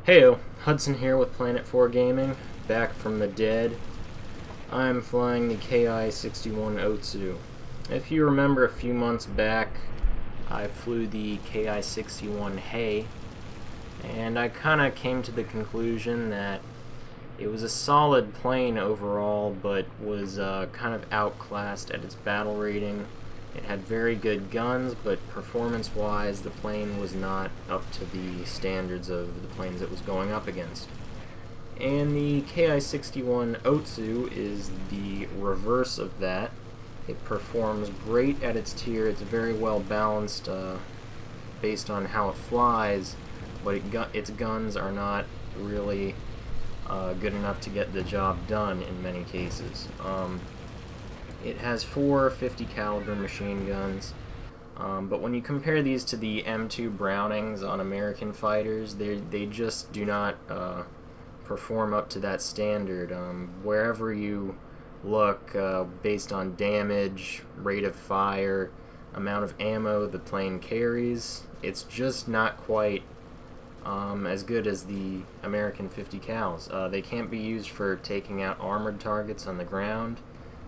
Heyo, Hudson here with Planet 4 Gaming, back from the dead. I'm flying the Ki-61 Otsu. If you remember a few months back, I flew the Ki-61 Hey, and I kinda came to the conclusion that it was a solid plane overall, but was kind of outclassed at its battle rating. It had very good guns, but performance-wise, the plane was not up to the standards of the planes it was going up against. And the Ki-61 Otsu is the reverse of that. It performs great at its tier. It's very well balanced based on how it flies, but its guns are not really good enough to get the job done in many cases. It has 4 50 caliber machine guns, but when you compare these to the M2 Brownings on American fighters, they just do not perform up to that standard. Wherever you look, based on damage, rate of fire, amount of ammo the plane carries, it's just not quite as good as the American 50 cals. They can't be used for taking out armored targets on the ground.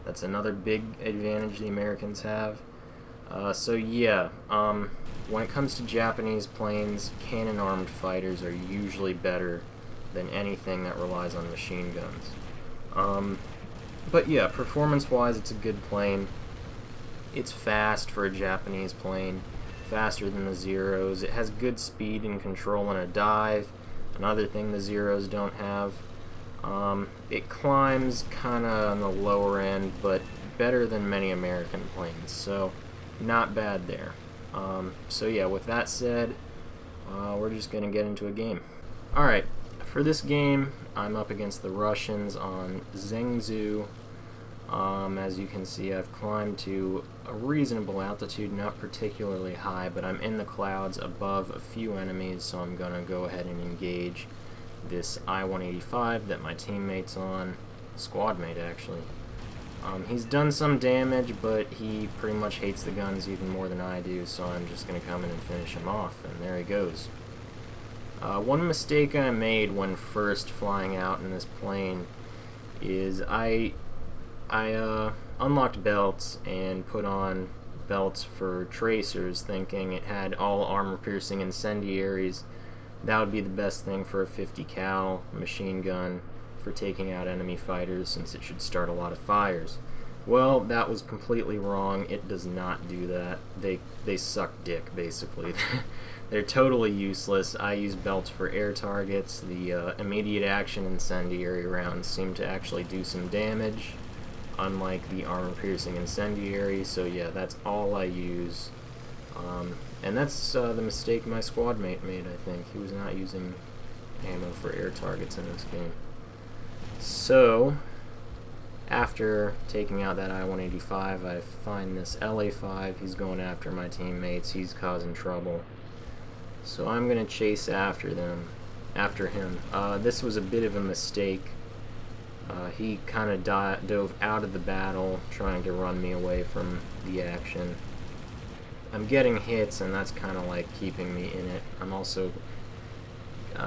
That's another big advantage the Americans have. So yeah, when it comes to Japanese planes, cannon-armed fighters are usually better than anything that relies on machine guns. But yeah, performance-wise, it's a good plane. It's fast for a Japanese plane, faster than the Zeros. It has good speed and control in a dive, another thing the Zeros don't have. It climbs kind of on the lower end, but better than many American planes, so not bad there. So yeah, with that said, we're just going to get into a game. Alright, for this game, I'm up against the Russians on Zhengzhou. As you can see, I've climbed to a reasonable altitude, not particularly high, but I'm in the clouds above a few enemies, so I'm going to go ahead and engage this I-185 that my teammate's on, squad mate actually. He's done some damage, but he pretty much hates the guns even more than I do, so I'm just going to come in and finish him off, and there he goes. One mistake I made when first flying out in this plane is I unlocked belts and put on belts for tracers, thinking it had all armor-piercing incendiaries. That would be the best thing for a 50 cal machine gun for taking out enemy fighters, since it should start a lot of fires. Well, that was completely wrong. It does not do that. They suck dick, basically. They're totally useless. I use belts for air targets. The immediate action incendiary rounds seem to actually do some damage, unlike the armor-piercing incendiary, so yeah, that's all I use. And that's the mistake my squad mate made, I think. He was not using ammo for air targets in this game. So, after taking out that I-185, I find this LA-5. He's going after my teammates. He's causing trouble. So I'm going to chase after him. This was a bit of a mistake. He kind of dove out of the battle, trying to run me away from the action. I'm getting hits, and that's kind of like keeping me in it. I'm also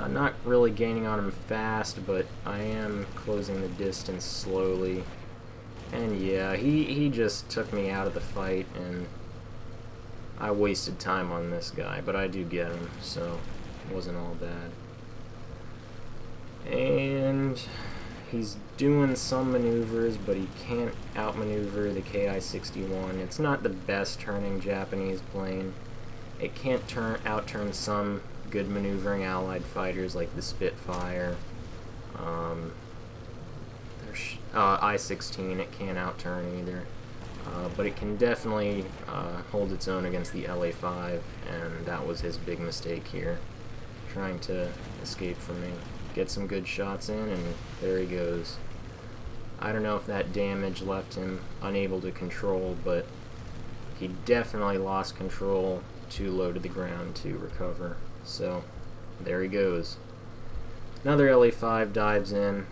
not really gaining on him fast, but I am closing the distance slowly. And yeah, he just took me out of the fight, and I wasted time on this guy, but I do get him, so it wasn't all bad. And he's doing some maneuvers, but he can't outmaneuver the Ki-61. It's not the best turning Japanese plane. It can't outturn some good maneuvering Allied fighters like the Spitfire. I-16 it can't outturn either. But it can definitely hold its own against the LA-5, and that was his big mistake here, trying to escape from me. Get some good shots in, and there he goes. I don't know if that damage left him unable to control, but he definitely lost control too low to the ground to recover. So, there he goes. Another LA-5 dives in.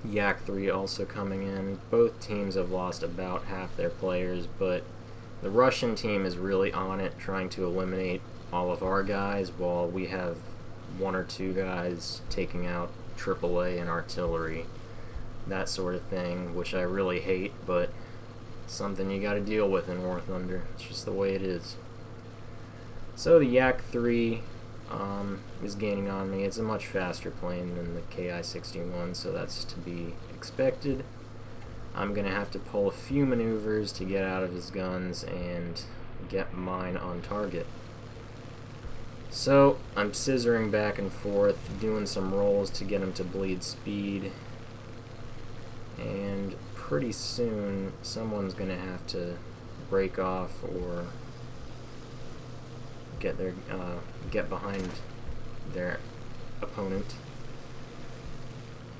Yak-3 also coming in. Both teams have lost about half their players, but the Russian team is really on it, trying to eliminate all of our guys, while we have one or two guys taking out AAA and artillery, that sort of thing, which I really hate, but something you gotta deal with in War Thunder. It's just the way it is. So the Yak 3 is gaining on me. It's a much faster plane than the Ki-61, so that's to be expected. I'm gonna have to pull a few maneuvers to get out of his guns and get mine on target. So I'm scissoring back and forth, doing some rolls to get him to bleed speed, and pretty soon someone's gonna have to break off or get behind their opponent.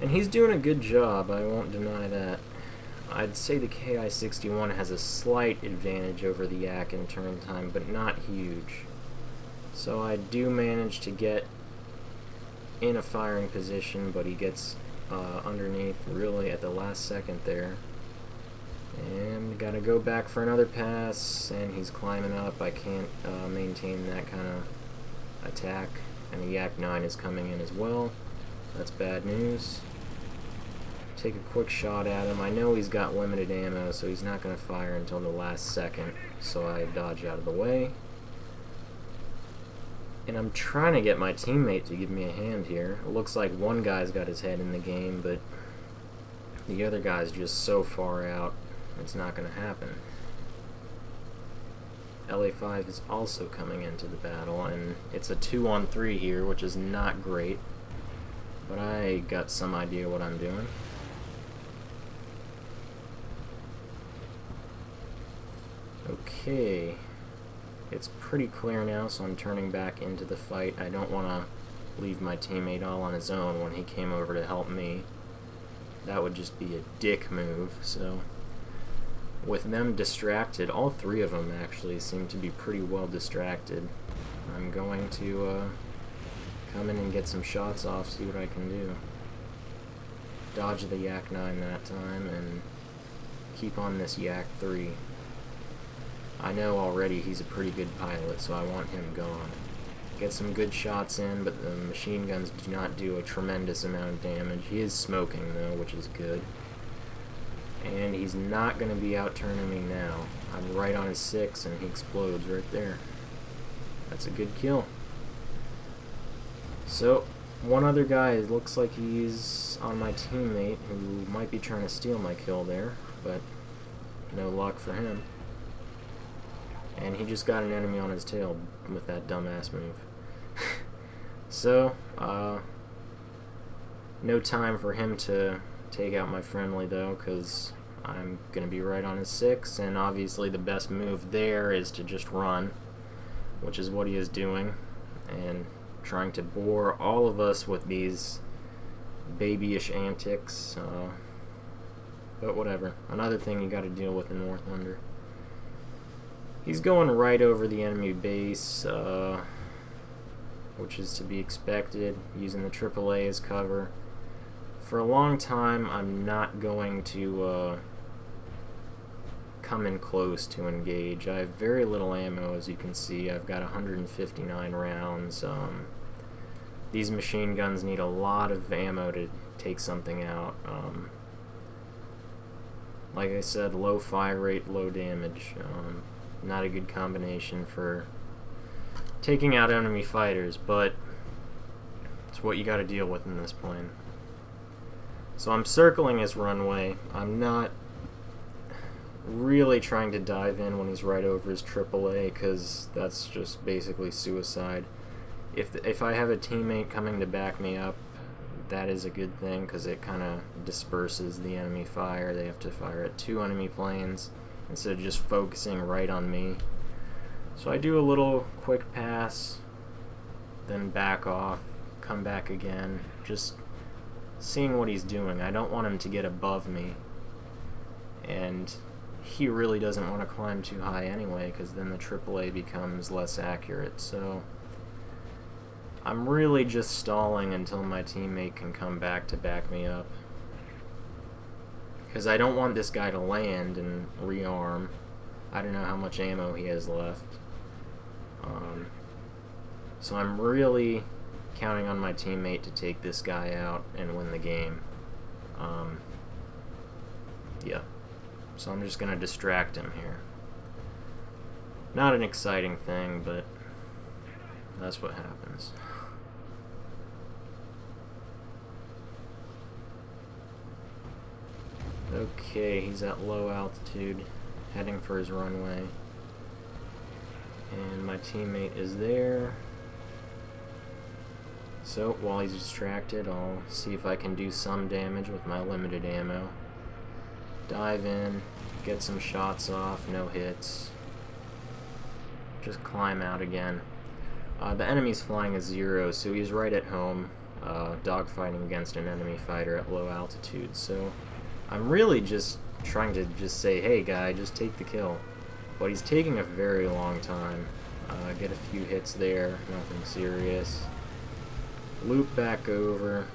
And he's doing a good job, I won't deny that. I'd say the Ki-61 has a slight advantage over the Yak in turn time, but not huge. So I do manage to get in a firing position, but he gets underneath really at the last second there. And gotta go back for another pass, and he's climbing up. I can't maintain that kind of attack, and the Yak 9 is coming in as well. That's bad news. Take a quick shot at him. I know he's got limited ammo, so he's not going to fire until the last second, so I dodge out of the way. And I'm trying to get my teammate to give me a hand here. It looks like one guy's got his head in the game, but the other guy's just so far out, it's not going to happen. LA5 is also coming into the battle, and it's a 2-on-3 here, which is not great, but I got some idea what I'm doing. Okay, it's pretty clear now, so I'm turning back into the fight. I don't want to leave my teammate all on his own when he came over to help me. That would just be a dick move, so with them distracted, all three of them actually seem to be pretty well distracted. I'm going to come in and get some shots off, see what I can do. Dodge the Yak 9 that time, and keep on this Yak 3. I know already he's a pretty good pilot, so I want him gone. Get some good shots in, but the machine guns do not do a tremendous amount of damage. He is smoking, though, which is good. And he's not going to be out-turning me now. I'm right on his 6, and he explodes right there. That's a good kill. So, one other guy, it looks like he's on my teammate, who might be trying to steal my kill there, but no luck for him. And he just got an enemy on his tail with that dumbass move. So, no time for him to take out my friendly, though, because I'm going to be right on his 6, and obviously the best move there is to just run, which is what he is doing, and trying to bore all of us with these babyish antics, but whatever. Another thing you got to deal with in War Thunder. He's going right over the enemy base, which is to be expected, using the AAA as cover. For a long time, I'm not going to come in close to engage. I have very little ammo, as you can see. I've got 159 rounds. These machine guns need a lot of ammo to take something out. Like I said, low fire rate, low damage. Not a good combination for taking out enemy fighters, but it's what you got to deal with in this plane. So I'm circling his runway. I'm not really trying to dive in when he's right over his AAA, because that's just basically suicide. If I have a teammate coming to back me up, that is a good thing, because it kind of disperses the enemy fire. They have to fire at 2 enemy planes instead of just focusing right on me. So I do a little quick pass, then back off, come back again, just seeing what he's doing. I don't want him to get above me, and he really doesn't want to climb too high anyway, because then the AAA becomes less accurate. So I'm really just stalling until my teammate can come back to back me up, because I don't want this guy to land and rearm. I don't know how much ammo he has left. So I'm really counting on my teammate to take this guy out and win the game. Yeah. So I'm just gonna distract him here. Not an exciting thing, but that's what happens. Okay, he's at low altitude, heading for his runway. And my teammate is there. So, while he's distracted, I'll see if I can do some damage with my limited ammo. Dive in, get some shots off, no hits. Just climb out again. The enemy's flying a 0, so he's right at home, dogfighting against an enemy fighter at low altitude. So I'm really just trying to just say, hey guy, just take the kill. But he's taking a very long time. Get a few hits there, nothing serious. Loop back over.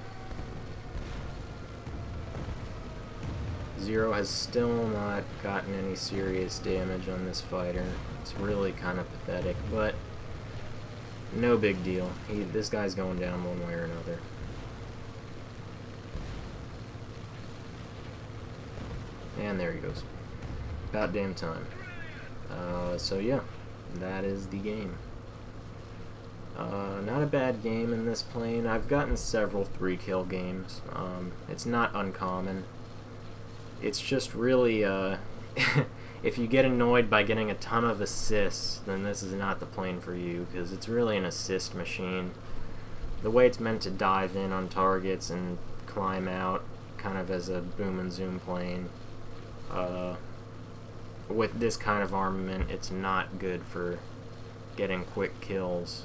0 has still not gotten any serious damage on this fighter. It's really kind of pathetic, but no big deal. This guy's going down one way or another. And there he goes. About damn time. So yeah, that is the game. Not a bad game in this plane. I've gotten several 3-kill games. It's not uncommon. It's just really, if you get annoyed by getting a ton of assists, then this is not the plane for you, because it's really an assist machine. The way it's meant to dive in on targets and climb out, kind of as a boom and zoom plane, with this kind of armament, it's not good for getting quick kills.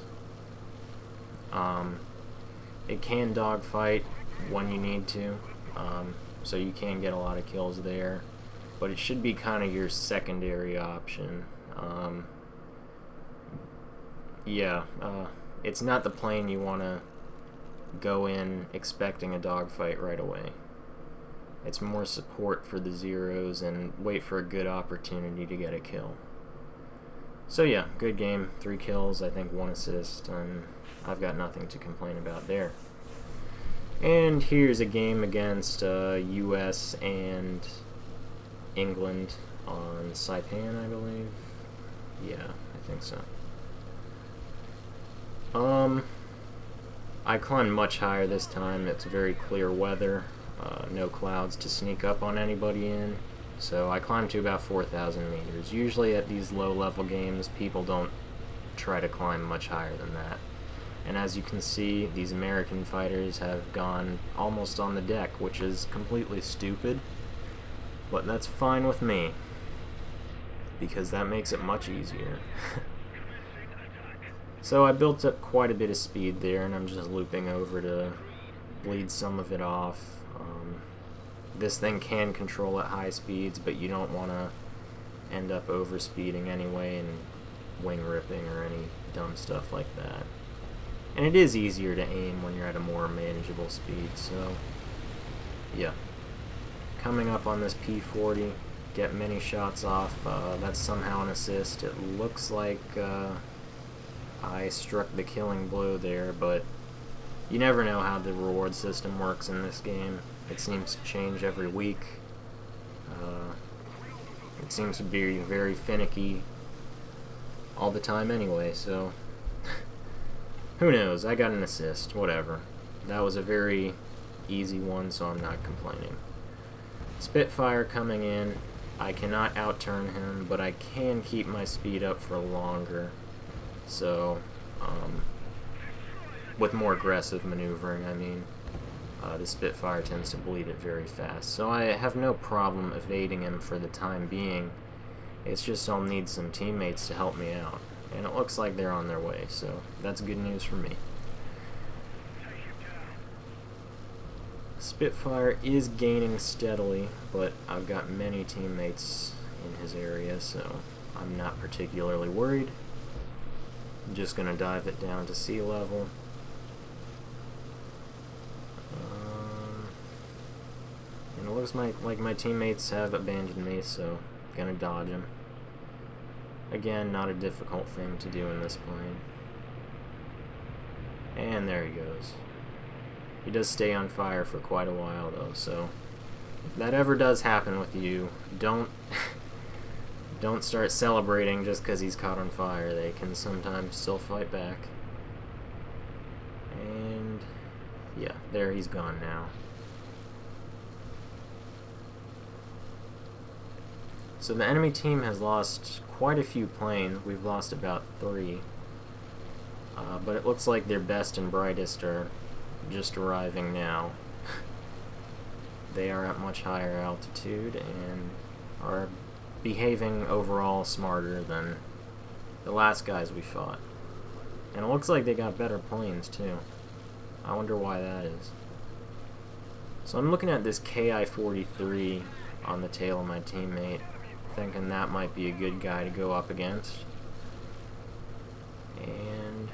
It can dogfight when you need to, so you can get a lot of kills there, but it should be kind of your secondary option. Yeah, it's not the plane you want to go in expecting a dogfight right away. It's more support for the 0s and wait for a good opportunity to get a kill. So yeah, good game. 3 kills, I think 1 assist, and I've got nothing to complain about there. And here's a game against US and England on Saipan, I believe. Yeah, I think so. I climbed much higher this time. It's very clear weather. No clouds to sneak up on anybody in. So I climbed to about 4,000 meters. Usually at these low-level games, people don't try to climb much higher than that. And as you can see, these American fighters have gone almost on the deck, which is completely stupid. But that's fine with me, because that makes it much easier. So I built up quite a bit of speed there, and I'm just looping over to bleed some of it off. This thing can control at high speeds, but you don't want to end up overspeeding anyway and wing ripping or any dumb stuff like that. And it is easier to aim when you're at a more manageable speed, so yeah. Coming up on this P40, get many shots off. That's somehow an assist. It looks like I struck the killing blow there, but you never know how the reward system works in this game. It seems to change every week. It seems to be very finicky all the time anyway, so who knows? I got an assist, whatever. That was a very easy one, so I'm not complaining. Spitfire coming in. I cannot outturn him, but I can keep my speed up for longer. So, with more aggressive maneuvering, I mean. The Spitfire tends to bleed it very fast. So I have no problem evading him for the time being. It's just I'll need some teammates to help me out. And it looks like they're on their way, so that's good news for me. Spitfire is gaining steadily, but I've got many teammates in his area, so I'm not particularly worried. I'm just going to dive it down to sea level. And it looks like my teammates have abandoned me, so I'm going to dodge them. Again, not a difficult thing to do in this plane. And there he goes. He does stay on fire for quite a while, though, so if that ever does happen with you, don't don't start celebrating just because he's caught on fire. They can sometimes still fight back. And yeah, there, he's gone now. So the enemy team has lost quite a few planes. We've lost about 3. But it looks like their best and brightest are just arriving now. They are at much higher altitude and are behaving overall smarter than the last guys we fought. And it looks like they got better planes too. I wonder why that is. So I'm looking at this Ki-43 on the tail of my teammate, thinking that might be a good guy to go up against. And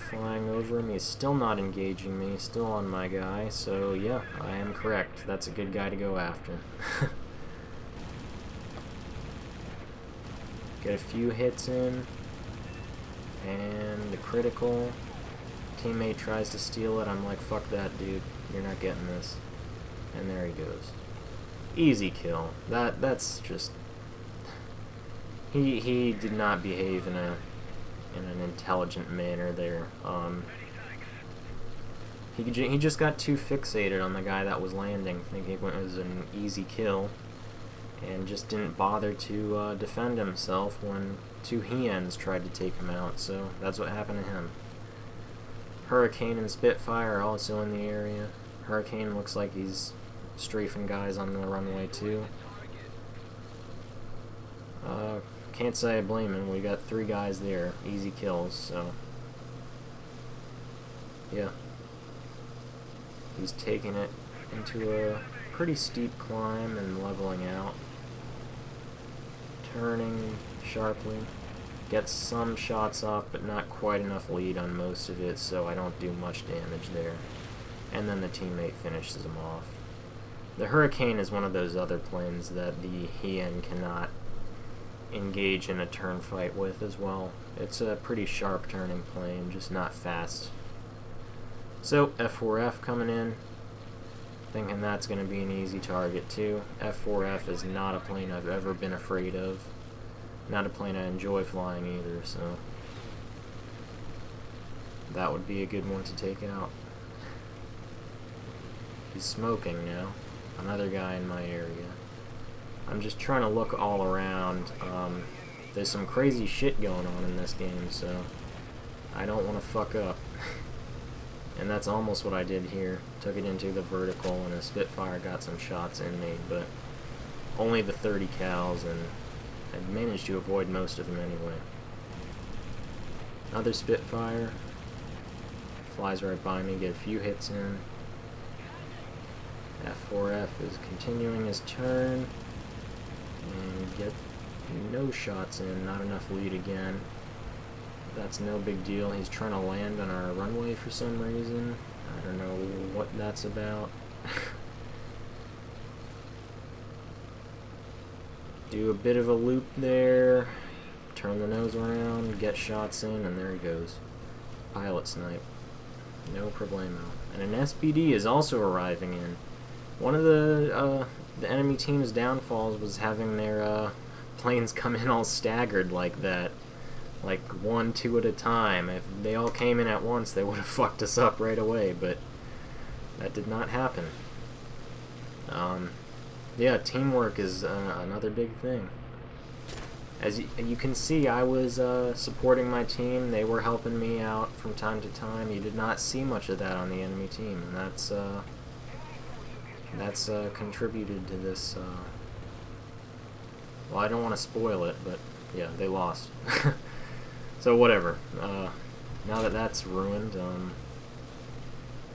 flying over him, he's still not engaging me, still on my guy, so yeah, I am correct. That's a good guy to go after. Get a few hits in, and the critical. Teammate tries to steal it, I'm like, fuck that, dude, you're not getting this. And there he goes. Easy kill. That's just... He did not behave in an intelligent manner there. He just got too fixated on the guy that was landing, thinking it was an easy kill, and just didn't bother to defend himself when 2 Hiens tried to take him out, so that's what happened to him. Hurricane and Spitfire are also in the area. Hurricane looks like he's strafing guys on the runway too. Can't say I blame him. We got 3 guys there, easy kills, so yeah. He's taking it into a pretty steep climb and leveling out. Turning sharply. Gets some shots off, but not quite enough lead on most of it, so I don't do much damage there. And then the teammate finishes him off. The Hurricane is one of those other planes that the Hien cannot engage in a turn fight with as well. It's a pretty sharp turning plane, just not fast. So F4F coming in, thinking that's going to be an easy target too. F4F is not a plane I've ever been afraid of, not a plane I enjoy flying either, so that would be a good one to take out. He's smoking now, another guy in my area. I'm just trying to look all around. There's some crazy shit going on in this game, so I don't want to fuck up. And that's almost what I did here. Took it into the vertical, and a Spitfire got some shots in me, but only the 30 cals, and I managed to avoid most of them anyway. Another Spitfire. Flies right by me, get a few hits in. F4F is continuing his turn. And get no shots in, not enough lead again. That's no big deal. He's trying to land on our runway for some reason. I don't know what that's about. Do a bit of a loop there, turn the nose around, get shots in, and there he goes. Pilot snipe. No problemo. And an SBD is also arriving in. One of the enemy team's downfalls was having their planes come in all staggered like that. Like 1, 2 at a time. If they all came in at once, they would have fucked us up right away, but that did not happen. Yeah, teamwork is another big thing. As you can see, I was supporting my team. They were helping me out from time to time. You did not see much of that on the enemy team, and that's contributed to this. Well, I don't want to spoil it, but yeah, they lost. So whatever. Now that that's ruined,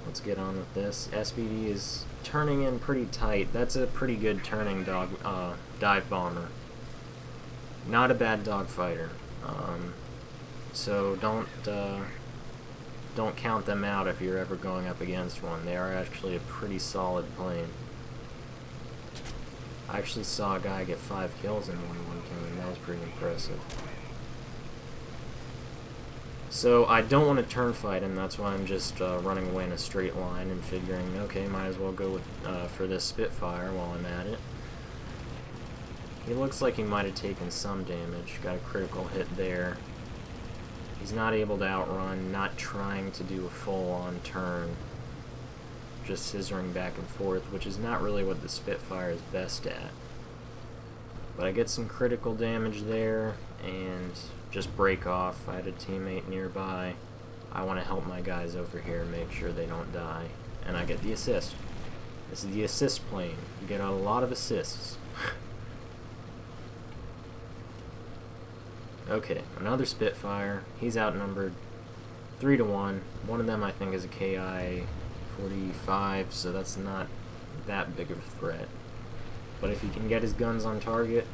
let's get on with this. SBD is turning in pretty tight. That's a pretty good turning dive bomber. Not a bad dogfighter. So don't count them out if you're ever going up against one. They are actually a pretty solid plane. I actually saw a guy get 5 kills in one game. That was pretty impressive. So I don't want to turn fight him, that's why I'm just running away in a straight line and figuring, okay, might as well go with, for this Spitfire while I'm at it. He looks like he might have taken some damage, got a critical hit there. He's not able to outrun, not trying to do a full-on turn, just scissoring back and forth, which is not really what the Spitfire is best at. But I get some critical damage there, and just break off. I had a teammate nearby. I want to help my guys over here, make sure they don't die, and I get the assist. This is the assist plane. You get a lot of assists. Okay, another Spitfire. He's outnumbered 3-1. One of them I think is a Ki-45, so that's not that big of a threat. But if he can get his guns on target,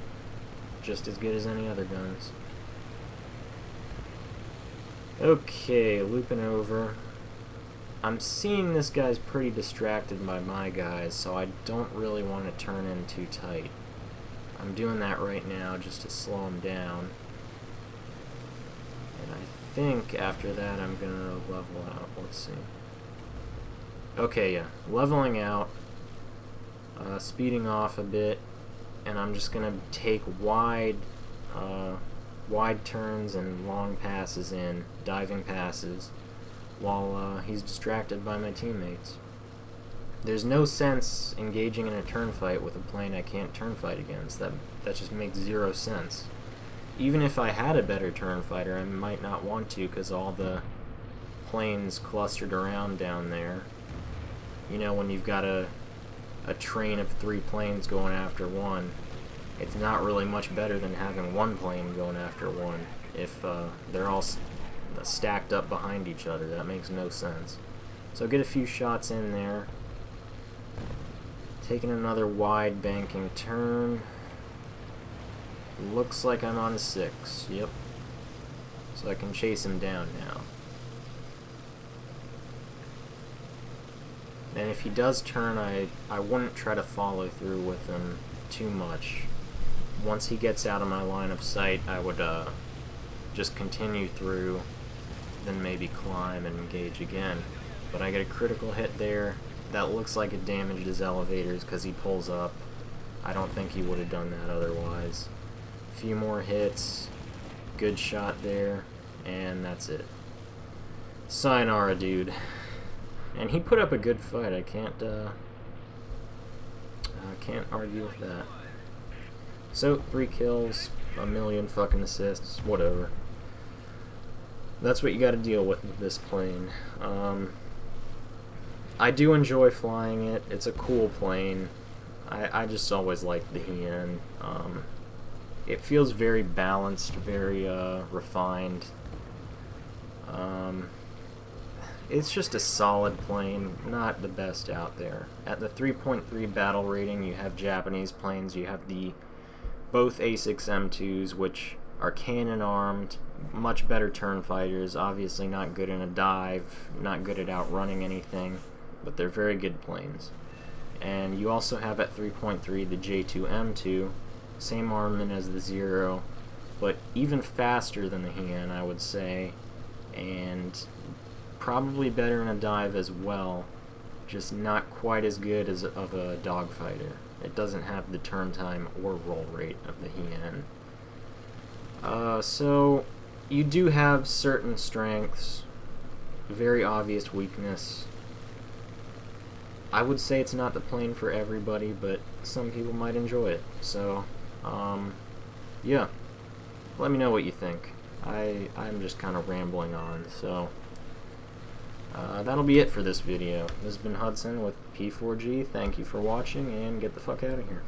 just as good as any other guns. Okay, looping over. I'm seeing this guy's pretty distracted by my guys, so I don't really want to turn in too tight. I'm doing that right now just to slow him down. And I think after that I'm gonna level out. Let's see. Okay, yeah, leveling out, speeding off a bit, and I'm just gonna take wide turns and long passes in, diving passes, while he's distracted by my teammates. There's no sense engaging in a turn fight with a plane I can't turn fight against. That just makes zero sense. Even if I had a better turn fighter, I might not want to because all the planes clustered around down there. You know, when you've got a train of 3 planes going after one, it's not really much better than having one plane going after one if they're all stacked up behind each other. That makes no sense. So get a few shots in there. Taking another wide banking turn. Looks like I'm on a 6. Yep. So I can chase him down now. And if he does turn, I wouldn't try to follow through with him too much. Once he gets out of my line of sight, I would just continue through, then maybe climb and engage again. But I get a critical hit there. That looks like it damaged his elevators because he pulls up. I don't think he would have done that otherwise. A few more hits, good shot there, and that's it. Sayonara, dude. And he put up a good fight. I can't argue with that. So 3 kills, a million fucking assists, whatever. That's what you got to deal with this plane. I do enjoy flying it. It's a cool plane. I just always liked the Hien. It feels very balanced, very refined. It's just a solid plane, not the best out there. At the 3.3 battle rating, you have Japanese planes. You have both A6M2s, which are cannon armed, much better turn fighters. Obviously not good in a dive, not good at outrunning anything, but they're very good planes. And you also have at 3.3 the J2M2, same armament as the Zero, but even faster than the Hien, I would say, and probably better in a dive as well, just not quite as good as of a dogfighter. It doesn't have the turn time or roll rate of the Hien. So you do have certain strengths, very obvious weakness. I would say it's not the plane for everybody, but some people might enjoy it. So, yeah. Let me know what you think. I'm just kind of rambling on, so that'll be it for this video. This has been Hudson with P4G. Thank you for watching, and get the fuck out of here.